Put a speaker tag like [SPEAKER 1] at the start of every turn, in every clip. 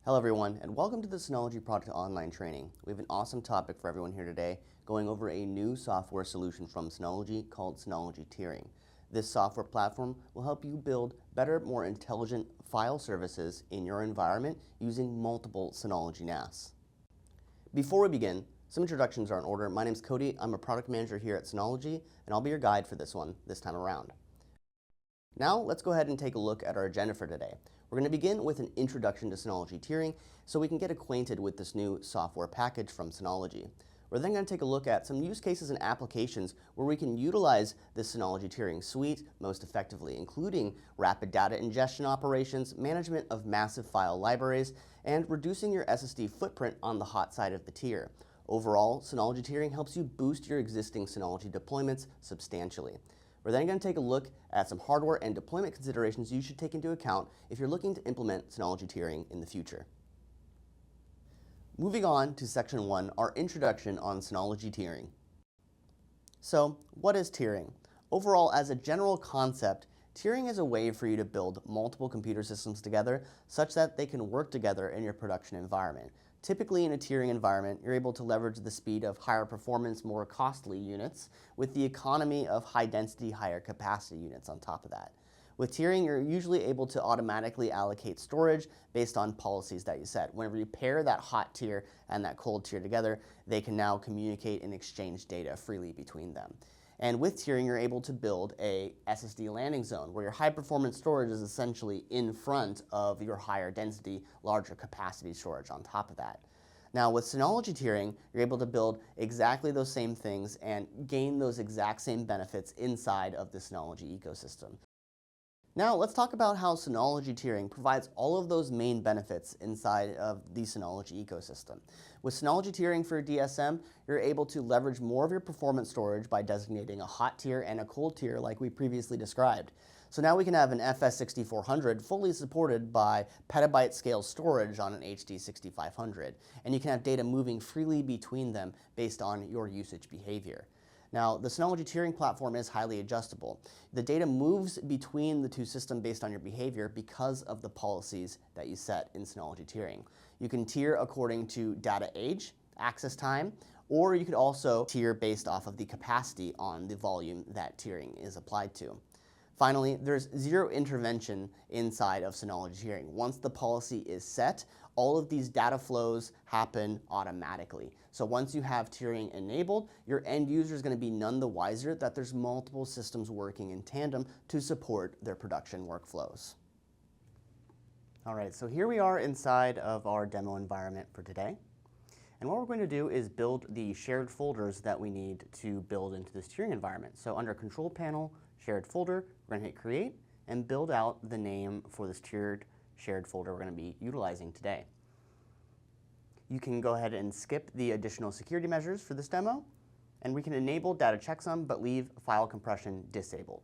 [SPEAKER 1] Hello everyone, and welcome to the Synology Product Online Training. We have an awesome topic for everyone here today, going over a new software solution from Synology called Synology Tiering. This software platform will help you build better, more intelligent file services in your environment using multiple Synology NAS. Before we begin, some introductions are in order. My name is Cody. I'm a product manager here at Synology, and I'll be your guide for this one this time around. Now let's go ahead and take a look at our agenda for today. We're going to begin with an introduction to Synology Tiering so we can get acquainted with this new software package from Synology. We're then going to take a look at some use cases and applications where we can utilize this Synology Tiering suite most effectively, including rapid data ingestion operations, management of massive file libraries, and reducing your SSD footprint on the hot side of the tier. Overall, Synology Tiering helps you boost your existing Synology deployments substantially. We're then going to take a look at some hardware and deployment considerations you should take into account if you're looking to implement Synology Tiering in the future. Moving on to Section 1, our introduction on Synology Tiering. So, what is tiering? Overall, as a general concept, tiering is a way for you to build multiple computer systems together such that they can work together in your production environment. Typically in a tiering environment, you're able to leverage the speed of higher performance, more costly units with the economy of high density, higher capacity units on top of that. With tiering, you're usually able to automatically allocate storage based on policies that you set. Whenever you pair that hot tier and that cold tier together, they can now communicate and exchange data freely between them. And with tiering, you're able to build a SSD landing zone where your high performance storage is essentially in front of your higher density, larger capacity storage on top of that. Now with Synology Tiering, you're able to build exactly those same things and gain those exact same benefits inside of the Synology ecosystem. Now let's talk about how Synology Tiering provides all of those main benefits inside of the Synology ecosystem. With Synology Tiering for DSM, you're able to leverage more of your performance storage by designating a hot tier and a cold tier like we previously described. So now we can have an FS6400 fully supported by petabyte scale storage on an HD 6500, and you can have data moving freely between them based on your usage behavior. Now, the Synology Tiering platform is highly adjustable. The data moves between the two systems based on your behavior because of the policies that you set in Synology Tiering. You can tier according to data age, access time, or you could also tier based off of the capacity on the volume that tiering is applied to. Finally, there's zero intervention inside of Synology Tiering. Once the policy is set, all of these data flows happen automatically. So once you have tiering enabled, your end user is going to be none the wiser that there's multiple systems working in tandem to support their production workflows. All right, so here we are inside of our demo environment for today. And what we're going to do is build the shared folders that we need to build into this tiering environment. So under Control Panel, Shared Folder, we're going to hit Create and build out the name for this tiered shared folder we're going to be utilizing today. You can go ahead and skip the additional security measures for this demo, and we can enable data checksum but leave file compression disabled.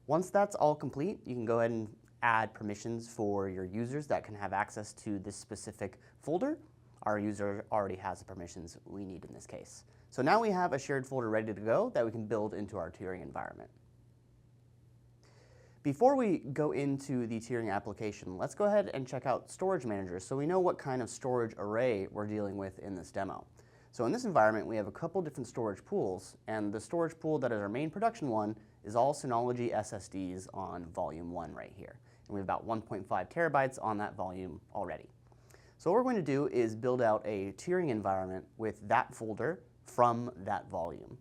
[SPEAKER 1] Once that's all complete, you can go ahead and add permissions for your users that can have access to this specific folder. Our user already has the permissions we need in this case. So now we have a shared folder ready to go that we can build into our tiering environment. Before we go into the tiering application, let's go ahead and check out Storage Manager so we know what kind of storage array we're dealing with in this demo. So in this environment, we have a couple different storage pools, and the storage pool that is our main production one is all Synology SSDs on volume 1 right here. And we have about 1.5 terabytes on that volume already. So what we're going to do is build out a tiering environment with that folder from that volume.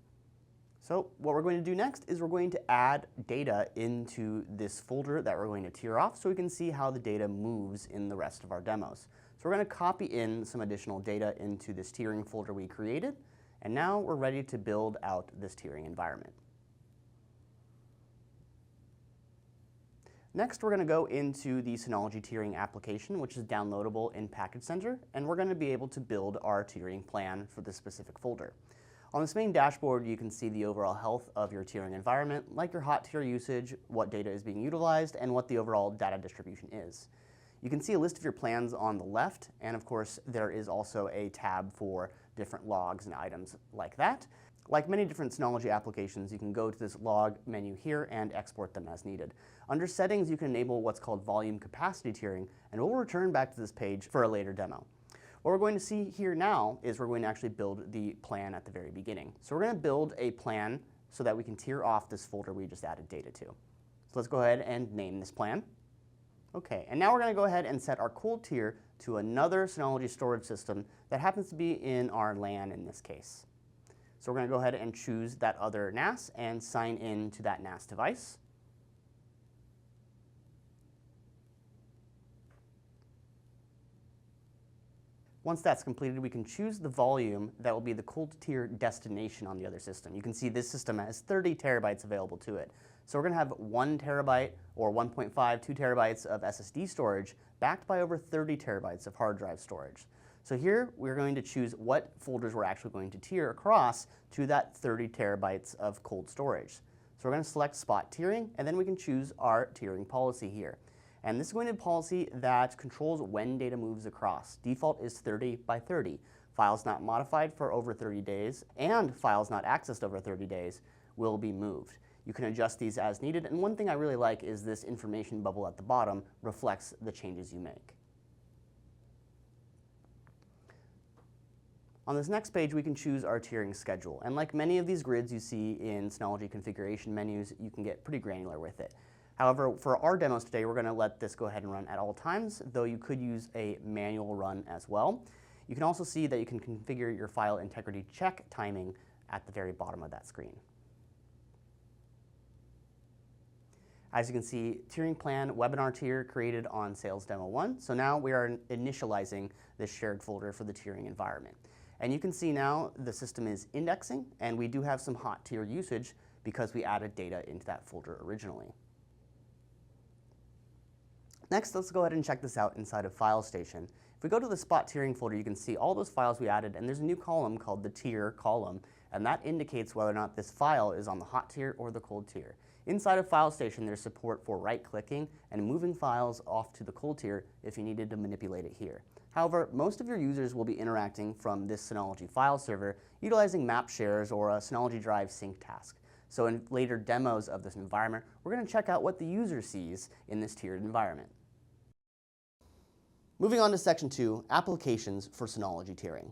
[SPEAKER 1] So what we're going to do next is we're going to add data into this folder that we're going to tier off so we can see how the data moves in the rest of our demos. So we're going to copy in some additional data into this tiering folder we created, and now we're ready to build out this tiering environment. Next, we're going to go into the Synology Tiering application, which is downloadable in Package Center, and we're going to be able to build our tiering plan for this specific folder. On this main dashboard, you can see the overall health of your tiering environment, like your hot tier usage, what data is being utilized, and what the overall data distribution is. You can see a list of your plans on the left, and of course, there is also a tab for different logs and items like that. Like many different Synology applications, you can go to this log menu here and export them as needed. Under settings, you can enable what's called volume capacity tiering, and we'll return back to this page for a later demo. What we're going to see here now is we're going to actually build the plan at the very beginning. So we're going to build a plan so that we can tier off this folder we just added data to. So let's go ahead and name this plan. Okay, and now we're going to go ahead and set our cold tier to another Synology storage system that happens to be in our LAN in this case. So we're going to go ahead and choose that other NAS and sign in to that NAS device. Once that's completed, we can choose the volume that will be the cold tier destination on the other system. You can see this system has 30 terabytes available to it. So we're going to have 1 terabyte or 1.5, 2 terabytes of SSD storage backed by over 30 terabytes of hard drive storage. So here we're going to choose what folders we're actually going to tier across to that 30 terabytes of cold storage. So we're going to select spot tiering, and then we can choose our tiering policy here. And this is going to be a policy that controls when data moves across. Default is 30 by 30. Files not modified for over 30 days and files not accessed over 30 days will be moved. You can adjust these as needed, and one thing I really like is this information bubble at the bottom reflects the changes you make. On this next page, we can choose our tiering schedule. And like many of these grids you see in Synology configuration menus, you can get pretty granular with it. However, for our demos today, we're going to let this go ahead and run at all times, though you could use a manual run as well. You can also see that you can configure your file integrity check timing at the very bottom of that screen. As you can see, tiering plan webinar tier created on Sales Demo 1. So now we are initializing this shared folder for the tiering environment. And you can see now the system is indexing, and we do have some hot tier usage because we added data into that folder originally. Next, let's go ahead and check this out inside of File Station. If we go to the spot tiering folder, you can see all those files we added, and there's a new column called the tier column, and that indicates whether or not this file is on the hot tier or the cold tier. Inside of File Station, there's support for right-clicking and moving files off to the cold tier if you needed to manipulate it here. However, most of your users will be interacting from this Synology file server utilizing map shares or a Synology Drive sync task. So in later demos of this environment, we're going to check out what the user sees in this tiered environment. Moving on to Section 2, Applications for Synology Tiering.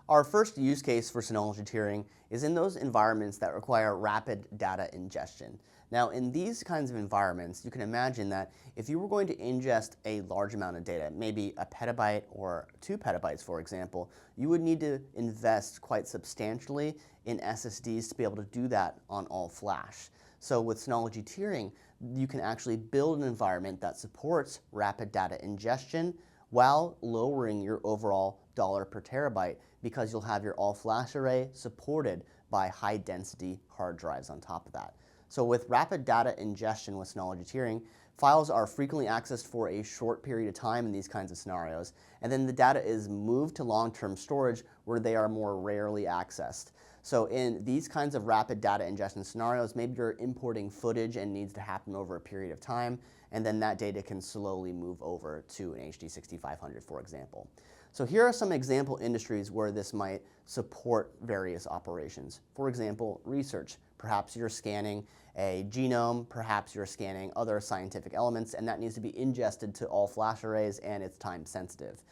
[SPEAKER 1] Our first use case for Synology tiering is in those environments that require rapid data ingestion. Now, in these kinds of environments, you can imagine that if you were going to ingest a large amount of data, maybe a petabyte or 2 petabytes, for example, you would need to invest quite substantially in SSDs to be able to do that on all flash. So with Synology tiering, you can actually build an environment that supports rapid data ingestion while lowering your overall dollar per terabyte because you'll have your all-flash array supported by high-density hard drives on top of that. So with rapid data ingestion with Synology tiering, files are frequently accessed for a short period of time in these kinds of scenarios, and then the data is moved to long-term storage where they are more rarely accessed. So in these kinds of rapid data ingestion scenarios, maybe you're importing footage and needs to happen over a period of time, and then that data can slowly move over to an HD 6500, for example. So here are some example industries where this might support various operations. For example, research. Perhaps you're scanning a genome, perhaps you're scanning other scientific elements, and that needs to be ingested to all flash arrays, and it's time sensitive.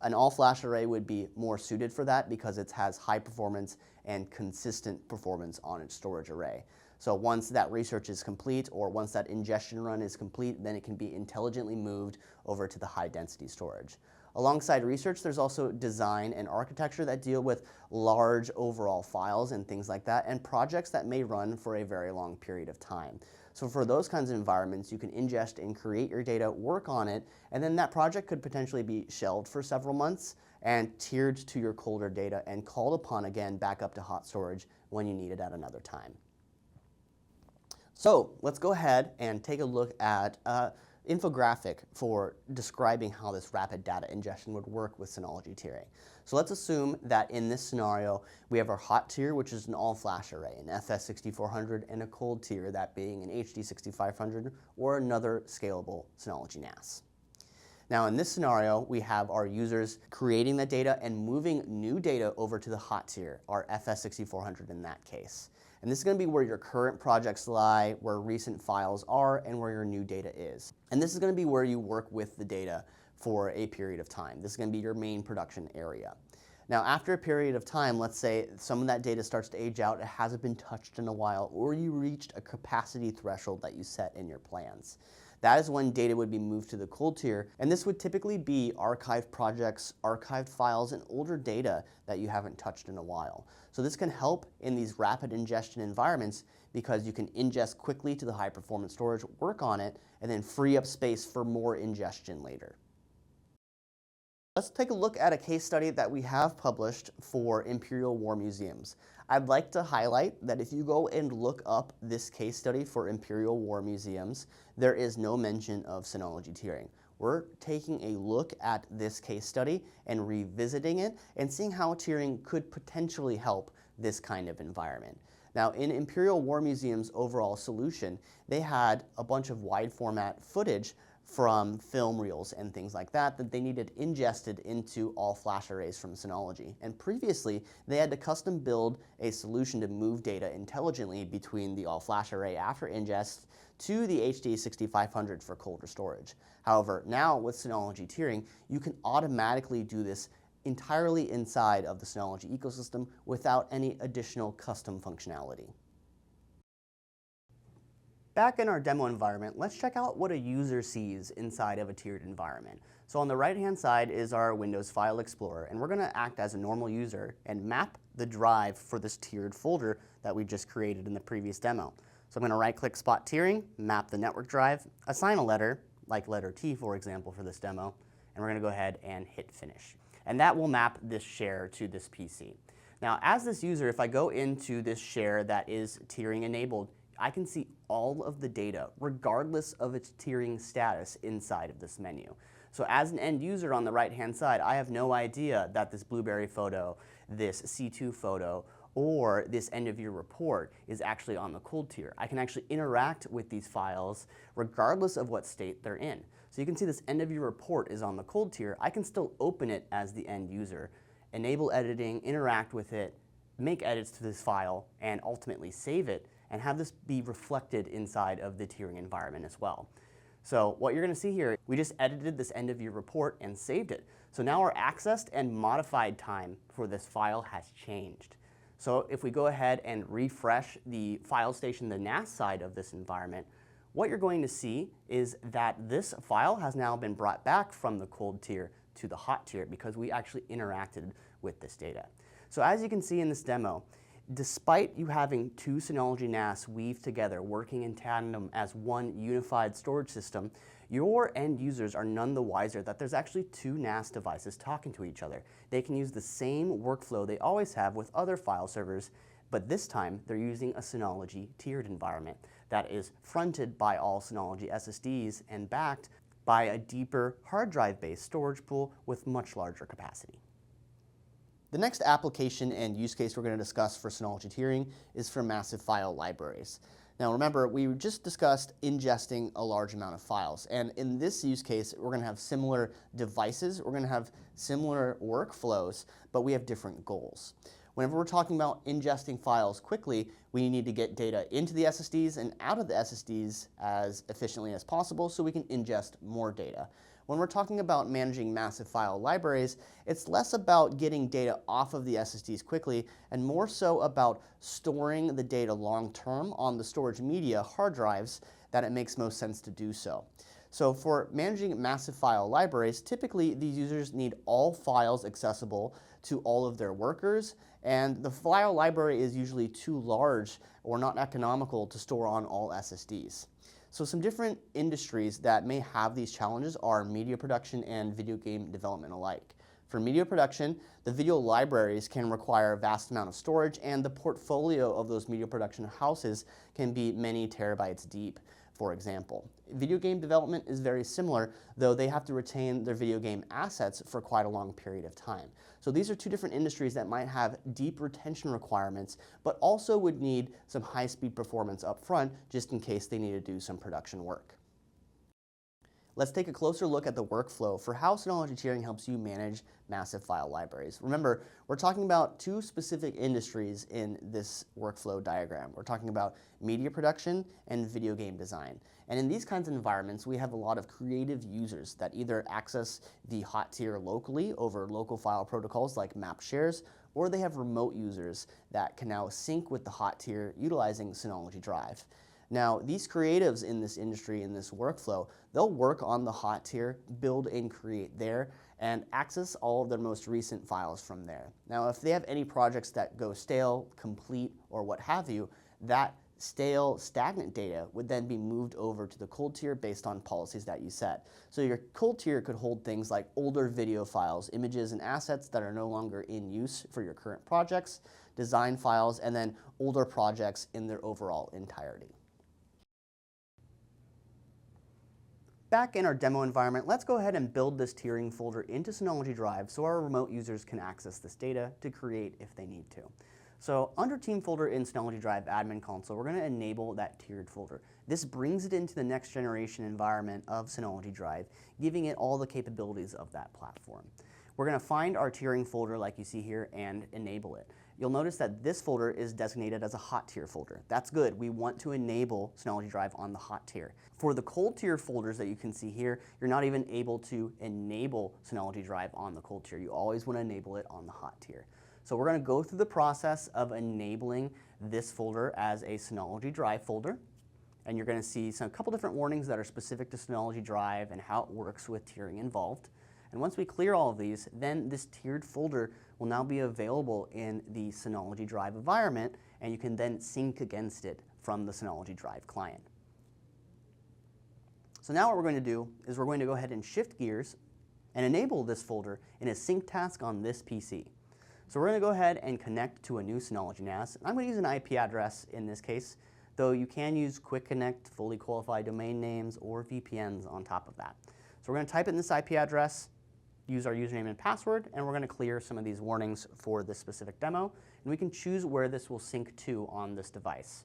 [SPEAKER 1] An all-flash array would be more suited for that because it has high performance and consistent performance on its storage array. So once that research is complete, or once that ingestion run is complete, then it can be intelligently moved over to the high-density storage. Alongside research, there's also design and architecture that deal with large overall files and things like that, and projects that may run for a very long period of time. So for those kinds of environments, you can ingest and create your data, work on it, and then that project could potentially be shelved for several months and tiered to your colder data and called upon again back up to hot storage when you need it at another time. So let's go ahead and take a look at infographic for describing how this rapid data ingestion would work with Synology tiering. So let's assume that in this scenario, we have our hot tier, which is an all-flash array, an FS6400, and a cold tier, that being an HD 6500 or another scalable Synology NAS. Now in this scenario, we have our users creating the data and moving new data over to the hot tier, our FS6400 in that case. And this is going to be where your current projects lie, where recent files are, and where your new data is. And this is going to be where you work with the data for a period of time. This is going to be your main production area. Now, after a period of time, let's say some of that data starts to age out, it hasn't been touched in a while, or you reached a capacity threshold that you set in your plans. That is when data would be moved to the cold tier, and this would typically be archived projects, archived files, and older data that you haven't touched in a while. So this can help in these rapid ingestion environments because you can ingest quickly to the high performance storage, work on it, and then free up space for more ingestion later. Let's take a look at a case study that we have published for Imperial War Museums. I'd like to highlight that if you go and look up this case study for Imperial War Museums, there is no mention of Synology tiering. We're taking a look at this case study and revisiting it and seeing how tiering could potentially help this kind of environment. Now, in Imperial War Museum's overall solution, they had a bunch of wide format footage from film reels and things like that they needed ingested into all flash arrays from Synology. And previously, they had to custom build a solution to move data intelligently between the all flash array after ingest to the HD 6500 for colder storage. However, now with Synology tiering, you can automatically do this entirely inside of the Synology ecosystem without any additional custom functionality. Back in our demo environment, let's check out what a user sees inside of a tiered environment. So on the right-hand side is our Windows File Explorer, and we're going to act as a normal user and map the drive for this tiered folder that we just created in the previous demo. So I'm going to right-click Spot Tiering, map the network drive, assign a letter, like letter T for example for this demo, and we're going to go ahead and hit Finish. And that will map this share to this PC. Now as this user, if I go into this share that is tiering enabled, I can see all of the data, regardless of its tiering status inside of this menu. So as an end user on the right-hand side, I have no idea that this Blueberry photo, this C2 photo, or this end-of-year report is actually on the cold tier. I can actually interact with these files regardless of what state they're in. So you can see this end-of-year report is on the cold tier. I can still open it as the end user, enable editing, interact with it, make edits to this file, and ultimately save it, and have this be reflected inside of the tiering environment as well. So what you're going to see here, we just edited this end-of-year report and saved it. So now our accessed and modified time for this file has changed. So if we go ahead and refresh the file station, the NAS side of this environment, what you're going to see is that this file has now been brought back from the cold tier to the hot tier because we actually interacted with this data. So as you can see in this demo, despite you having two Synology NAS weaved together, working in tandem as one unified storage system, your end users are none the wiser that there's actually two NAS devices talking to each other. They can use the same workflow they always have with other file servers, but this time they're using a Synology tiered environment that is fronted by all Synology SSDs and backed by a deeper hard drive-based storage pool with much larger capacity. The next application and use case we're going to discuss for Synology tiering is for massive file libraries. Now remember, we just discussed ingesting a large amount of files, and in this use case, we're going to have similar devices, we're going to have similar workflows, but we have different goals. Whenever we're talking about ingesting files quickly, we need to get data into the SSDs and out of the SSDs as efficiently as possible so we can ingest more data. When we're talking about managing massive file libraries, it's less about getting data off of the SSDs quickly and more so about storing the data long-term on the storage media hard drives that it makes most sense to do so. So for managing massive file libraries, typically these users need all files accessible to all of their workers, and the file library is usually too large or not economical to store on all SSDs. So some different industries that may have these challenges are media production and video game development alike. For media production, the video libraries can require a vast amount of storage, and the portfolio of those media production houses can be many terabytes deep, for example. Video game development is very similar, though they have to retain their video game assets for quite a long period of time. So these are two different industries that might have deep retention requirements, but also would need some high-speed performance up front just in case they need to do some production work. let's take a closer look at the workflow for how Synology Tiering helps you manage massive file libraries. Remember, we're talking about two specific industries in this workflow diagram. We're talking about media production and video game design. And in these kinds of environments, we have a lot of creative users that either access the hot tier locally over local file protocols like map shares, or they have remote users that can now sync with the hot tier utilizing Synology Drive. Now, these creatives in this industry, in this workflow, they'll work on the hot tier, build and create there, and access all of their most recent files from there. Now, if they have any projects that go stale, complete, or what have you, that stale, stagnant data would then be moved over to the cold tier based on policies that you set. So your cold tier could hold things like older video files, images and assets that are no longer in use for your current projects, design files, and then older projects in their overall entirety. Back in our demo environment, let's go ahead and build this tiering folder into Synology Drive so our remote users can access this data to create if they need to. So under Team Folder in Synology Drive Admin Console, we're going to enable that tiered folder. This brings it into the next generation environment of Synology Drive, giving it all the capabilities of that platform. We're going to find our tiering folder like you see here and enable it. You'll notice that this folder is designated as a hot tier folder. That's good. We want to enable Synology Drive on the hot tier. For the cold tier folders that you can see here, you're not even able to enable Synology Drive on the cold tier. You always want to enable it on the hot tier. So we're going to go through the process of enabling this folder as a Synology Drive folder. And you're going to see a couple different warnings that are specific to Synology Drive and how it works with tiering involved. And once we clear all of these, then this tiered folder will now be available in the Synology Drive environment, and you can then sync against it from the Synology Drive client. So now what we're going to do is we're going to go ahead and shift gears and enable this folder in a sync task on this PC. So we're going to go ahead and connect to a new Synology NAS. I'm going to use an IP address in this case, though you can use Quick Connect, fully qualified domain names, or VPNs on top of that. So we're going to type in this IP address, use our username and password, and we're going to clear some of these warnings for this specific demo, and we can choose where this will sync to on this device.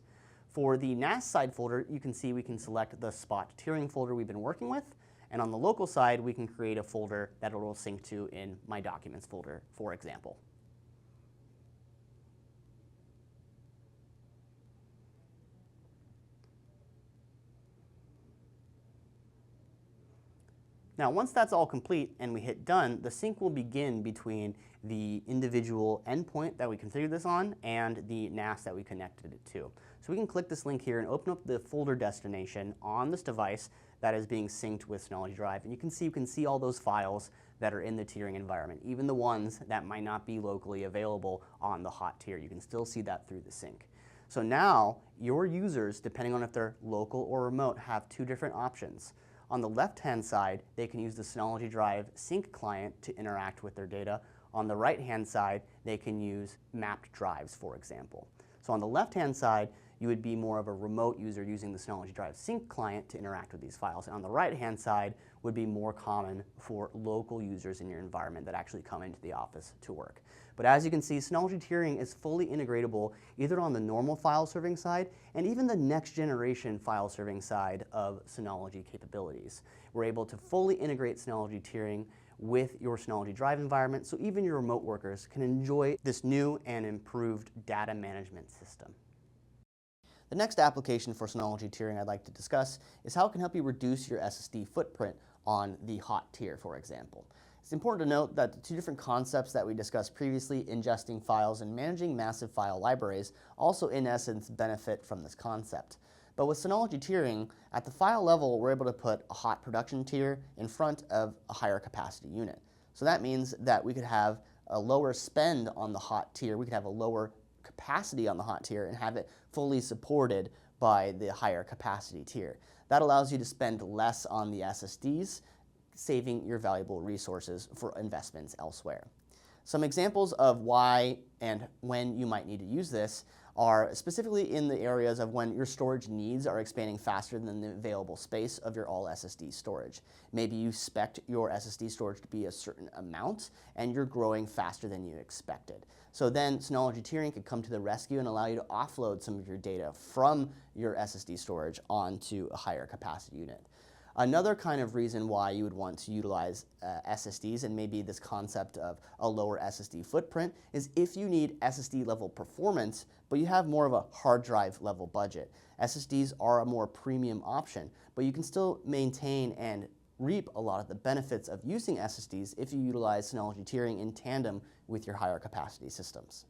[SPEAKER 1] For the NAS side folder, you can see we can select the spot tiering folder we've been working with, and on the local side, we can create a folder that it will sync to in my documents folder, for example. Now, once that's all complete and we hit done, the sync will begin between the individual endpoint that we configured this on and the NAS that we connected it to. So we can click this link here and open up the folder destination on this device that is being synced with Synology Drive. And you can see all those files that are in the tiering environment, even the ones that might not be locally available on the hot tier. You can still see that through the sync. So now your users, depending on if they're local or remote, have two different options. On the left-hand side, they can use the Synology Drive sync client to interact with their data. On the right-hand side, they can use mapped drives, for example. So on the left-hand side, you would be more of a remote user using the Synology Drive sync client to interact with these files. And on the right-hand side would be more common for local users in your environment that actually come into the office to work. But as you can see, Synology Tiering is fully integratable either on the normal file serving side and even the next generation file serving side of Synology capabilities. We're able to fully integrate Synology Tiering with your Synology Drive environment so even your remote workers can enjoy this new and improved data management system. The next application for Synology Tiering I'd like to discuss is how it can help you reduce your SSD footprint on the hot tier, for example. It's important to note that the two different concepts that we discussed previously, ingesting files and managing massive file libraries, also in essence benefit from this concept. But with Synology Tiering, at the file level, we're able to put a hot production tier in front of a higher capacity unit. So that means that we could have a lower spend on the hot tier, we could have a lower capacity on the hot tier and have it fully supported by the higher capacity tier. That allows you to spend less on the SSDs, saving your valuable resources for investments elsewhere. Some examples of why and when you might need to use this are specifically in the areas of when your storage needs are expanding faster than the available space of your all SSD storage. Maybe you expect your SSD storage to be a certain amount and you're growing faster than you expected. So then Synology Tiering could come to the rescue and allow you to offload some of your data from your SSD storage onto a higher capacity unit. Another kind of reason why you would want to utilize SSDs, and maybe this concept of a lower SSD footprint, is if you need SSD level performance, but you have more of a hard drive level budget. SSDs are a more premium option, but you can still maintain and reap a lot of the benefits of using SSDs if you utilize Synology tiering in tandem with your higher capacity systems.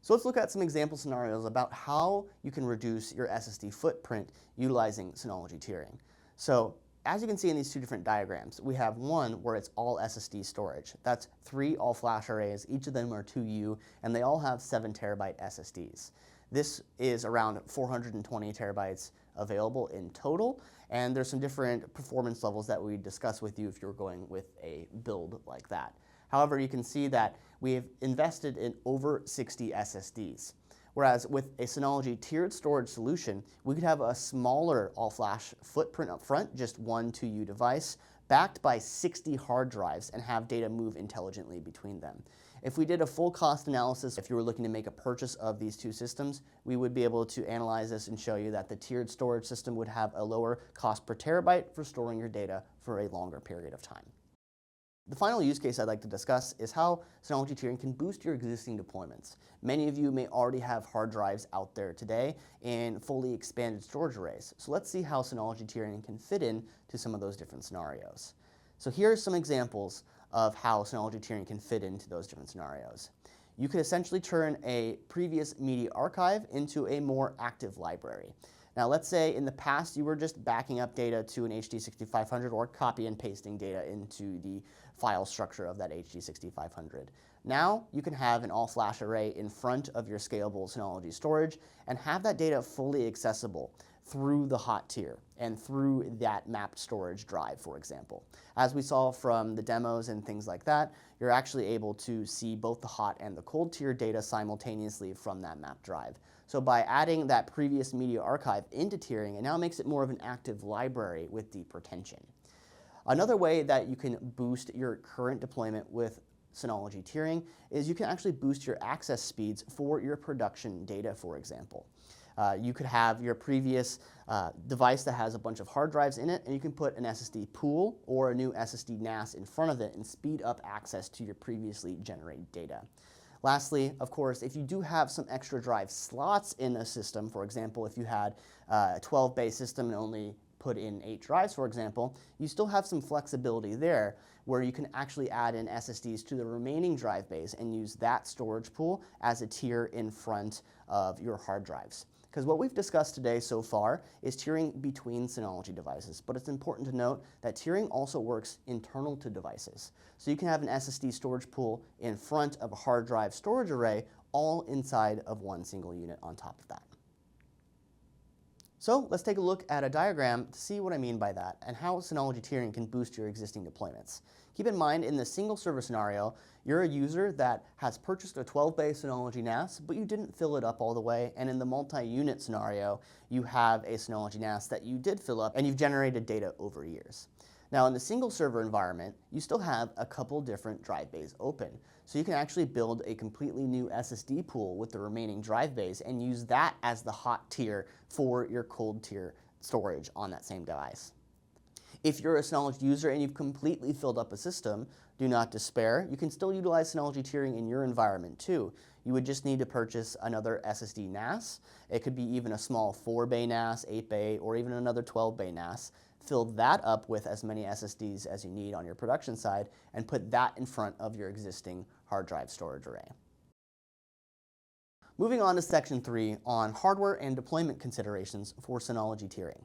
[SPEAKER 1] So let's look at some example scenarios about how you can reduce your SSD footprint utilizing Synology tiering. So as you can see in these two different diagrams, we have one where it's all SSD storage. That's 3 all-flash arrays, each of them are 2U, and they all have 7 terabyte SSDs. This is around 420 terabytes available in total, and there's some different performance levels that we discuss with you if you're going with a build like that. However, you can see that we have invested in over 60 SSDs. Whereas with a Synology tiered storage solution, we could have a smaller all-flash footprint up front, just 1 2U device, backed by 60 hard drives and have data move intelligently between them. If we did a full cost analysis, if you were looking to make a purchase of these two systems, we would be able to analyze this and show you that the tiered storage system would have a lower cost per terabyte for storing your data for a longer period of time. The final use case I'd like to discuss is how Synology tiering can boost your existing deployments. Many of you may already have hard drives out there today in fully expanded storage arrays. So let's see how Synology tiering can fit in to some of those different scenarios. So here are some examples of how Synology tiering can fit into those different scenarios. You could essentially turn a previous media archive into a more active library. Now let's say in the past you were just backing up data to an HD 6500 or copy and pasting data into the file structure of that HD 6500. Now you can have an all-flash array in front of your scalable Synology storage and have that data fully accessible through the hot tier and through that mapped storage drive, for example. As we saw from the demos and things like that, you're actually able to see both the hot and the cold tier data simultaneously from that mapped drive. So by adding that previous media archive into tiering, it now makes it more of an active library with deep retention. Another way that you can boost your current deployment with Synology tiering is you can actually boost your access speeds for your production data, for example. You could have your previous device that has a bunch of hard drives in it, and you can put an SSD pool or a new SSD NAS in front of it and speed up access to your previously generated data. Lastly, of course, if you do have some extra drive slots in a system, for example, if you had a 12-bay system and only put in 8 drives, for example, you still have some flexibility there where you can actually add in SSDs to the remaining drive bays and use that storage pool as a tier in front of your hard drives. Because what we've discussed today so far is tiering between Synology devices, but it's important to note that tiering also works internal to devices. So you can have an SSD storage pool in front of a hard drive storage array, all inside of one single unit on top of that. So let's take a look at a diagram to see what I mean by that and how Synology tiering can boost your existing deployments. Keep in mind, in the single server scenario, you're a user that has purchased a 12-bay Synology NAS, but you didn't fill it up all the way, and in the multi-unit scenario, you have a Synology NAS that you did fill up and you've generated data over years. Now in the single server environment, you still have a couple different drive bays open. So you can actually build a completely new SSD pool with the remaining drive bays and use that as the hot tier for your cold tier storage on that same device. If you're a Synology user and you've completely filled up a system, do not despair. You can still utilize Synology tiering in your environment too. You would just need to purchase another SSD NAS. It could be even a small 4-bay NAS, 8-bay, or even another 12-bay NAS. Fill that up with as many SSDs as you need on your production side and put that in front of your existing hard drive storage array. Moving on to section 3 on hardware and deployment considerations for Synology tiering.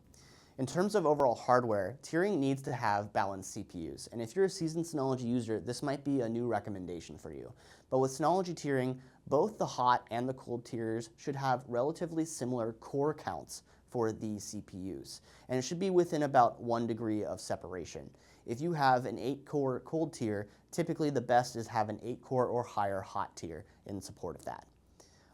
[SPEAKER 1] In terms of overall hardware, tiering needs to have balanced CPUs, and if you're a seasoned Synology user, this might be a new recommendation for you. But with Synology tiering, both the hot and the cold tiers should have relatively similar core counts for these CPUs, and it should be within about 1 degree of separation. If you have an 8-core cold tier, typically the best is have an 8-core or higher hot tier in support of that.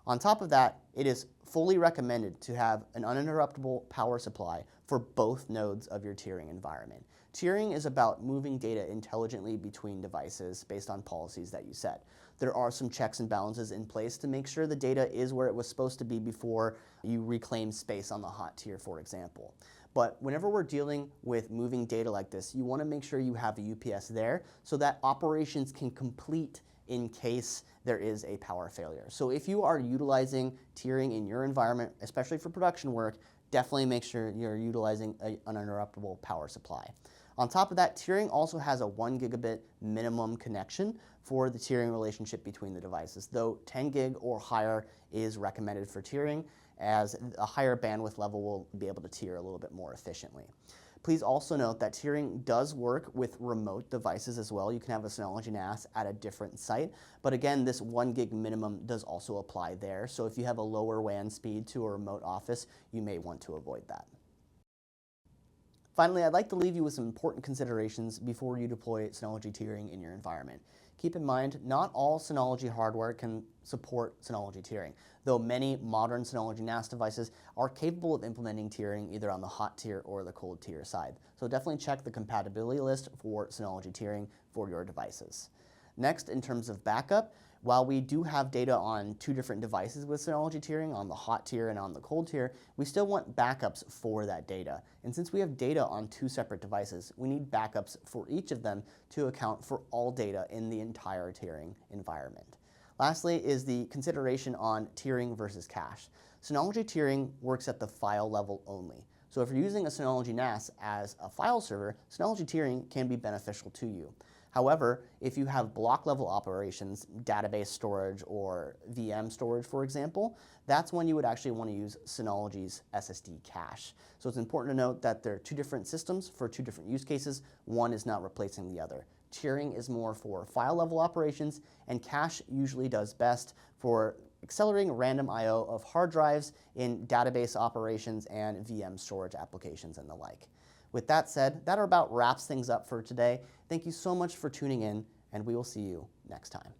[SPEAKER 1] On top of that, it is fully recommended to have an uninterruptible power supply for both nodes of your tiering environment. Tiering is about moving data intelligently between devices based on policies that you set. There are some checks and balances in place to make sure the data is where it was supposed to be before you reclaim space on the hot tier, for example. But whenever we're dealing with moving data like this, you want to make sure you have a UPS there so that operations can complete in case there is a power failure. So if you are utilizing tiering in your environment, especially for production work, definitely make sure you're utilizing an uninterruptible power supply. On top of that, tiering also has a 1 gigabit minimum connection for the tiering relationship between the devices, though 10 gig or higher is recommended for tiering, as a higher bandwidth level will be able to tier a little bit more efficiently. Please also note that tiering does work with remote devices as well. You can have a Synology NAS at a different site, but again, this 1 gig minimum does also apply there. So if you have a lower WAN speed to a remote office, you may want to avoid that. Finally, I'd like to leave you with some important considerations before you deploy Synology tiering in your environment. Keep in mind, not all Synology hardware can support Synology tiering, though many modern Synology NAS devices are capable of implementing tiering either on the hot tier or the cold tier side. So definitely check the compatibility list for Synology tiering for your devices. Next, in terms of backup, while we do have data on 2 different devices with Synology tiering, on the hot tier and on the cold tier, we still want backups for that data. And since we have data on 2 separate devices, we need backups for each of them to account for all data in the entire tiering environment. Lastly is the consideration on tiering versus cache. Synology tiering works at the file level only. So if you're using a Synology NAS as a file server, Synology tiering can be beneficial to you. However, if you have block level operations, database storage or VM storage, for example, that's when you would actually want to use Synology's SSD cache. So it's important to note that there are 2 different systems for 2 different use cases. One is not replacing the other. Tiering is more for file level operations, and cache usually does best for accelerating random I/O of hard drives in database operations and VM storage applications and the like. With that said, that about wraps things up for today. Thank you so much for tuning in, and we will see you next time.